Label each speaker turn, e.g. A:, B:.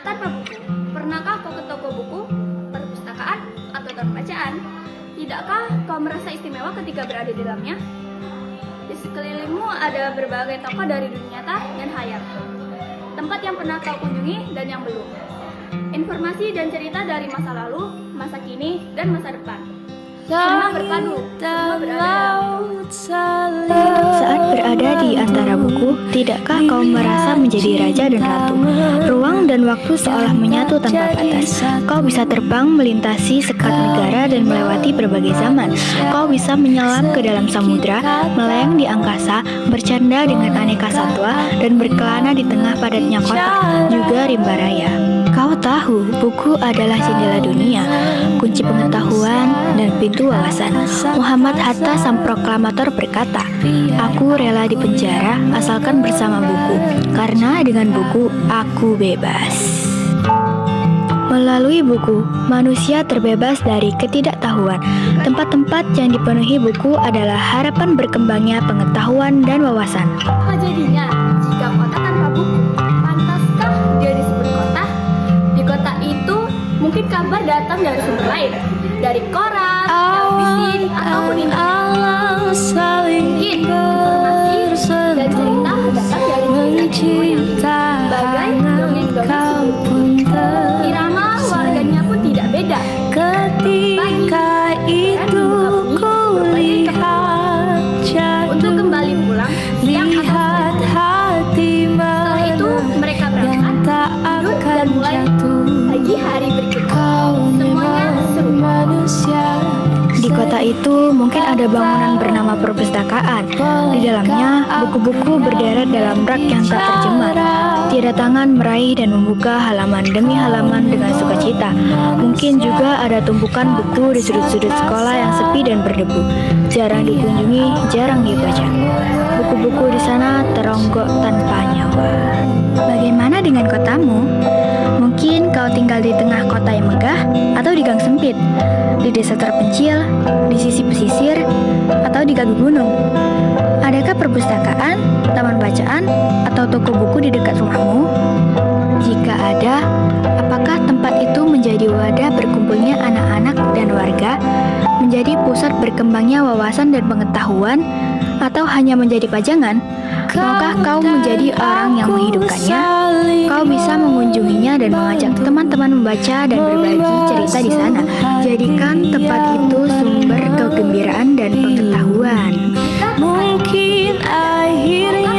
A: tanpa buku. Pernahkah kau ke toko buku, perpustakaan, atau taman bacaan? Tidakkah kau merasa istimewa ketika berada di dalamnya? Di sekelilingmu ada berbagai tokoh dari dunia nyata dan hayal. Tempat yang pernah kau kunjungi dan yang belum. Informasi dan cerita dari masa lalu, masa kini, dan masa depan. Semua berpadu, semua berada.
B: Saat berada di antara buku, tidakkah kau merasa menjadi raja dan ratu? Ruang dan waktu seolah menyatu tanpa batas. Kau bisa terbang melintasi sekat negara dan melewati berbagai zaman. Kau bisa menyelam ke dalam samudra, melayang di angkasa, bercanda dengan aneka satwa, dan berkelana di tengah padatnya kota, juga rimba raya. Kau tahu, buku adalah jendela dunia, kunci pengetahuan, dan pintu wawasan. Muhammad Hatta sang proklamator berkata, "Aku rela dipenjara asalkan bersama buku, karena dengan buku aku bebas." Melalui buku, manusia terbebas dari ketidaktahuan. Tempat-tempat yang dipenuhi buku adalah harapan berkembangnya pengetahuan dan wawasan.
A: Apa jadinya jika kota tanpa buku? Pantaskah dia disebut kota? Di kota itu mungkin kabar datang dari sumber lain, dari koran, televisi, ataupun internet. Mungkin informasi dan cerita datang dari cerita sebagai dongeng-dongeng sebelumnya. Irama warganya pun tidak beda.
C: Ketika itu kulihat
A: Untuk kembali pulang siang atau
C: lihat
A: sore.
C: hati
A: Setelah itu mereka
C: yang
A: berangkat
C: tak
A: tidur dan
C: akan
A: mulai
C: jatuh.
A: pagi hari berikutnya.
C: Kau
A: Semuanya
C: memang
A: seru.
C: manusia.
B: Di kota itu mungkin ada bangunan bernama perpustakaan. Di dalamnya, buku-buku berderet dalam rak yang tak terjemah. Tiada tangan meraih dan membuka halaman demi halaman dengan sukacita. Mungkin juga ada tumpukan buku di sudut-sudut sekolah yang sepi dan berdebu. Jarang dikunjungi, jarang dibaca. Buku-buku di sana teronggok tanpa nyawa. Bagaimana dengan kotamu? Mungkin kau tinggal di tengah kota yang megah atau di gang sempit, di desa terpencil, di sisi pesisir, atau di kaki gunung. Adakah perpustakaan, taman bacaan, atau toko buku di dekat rumahmu? Jika ada, apakah tempat itu menjadi wadah berkumpulnya anak-anak dan warga, menjadi pusat berkembangnya wawasan dan pengetahuan, atau hanya menjadi pajangan? Maukah kau menjadi orang yang menghidupkannya? Kau bisa mengunjunginya dan mengajak teman-teman membaca dan berbagi cerita di sana. Jadikan tempat itu sumber kegembiraan dan pengetahuan.
C: Mungkin akhirnya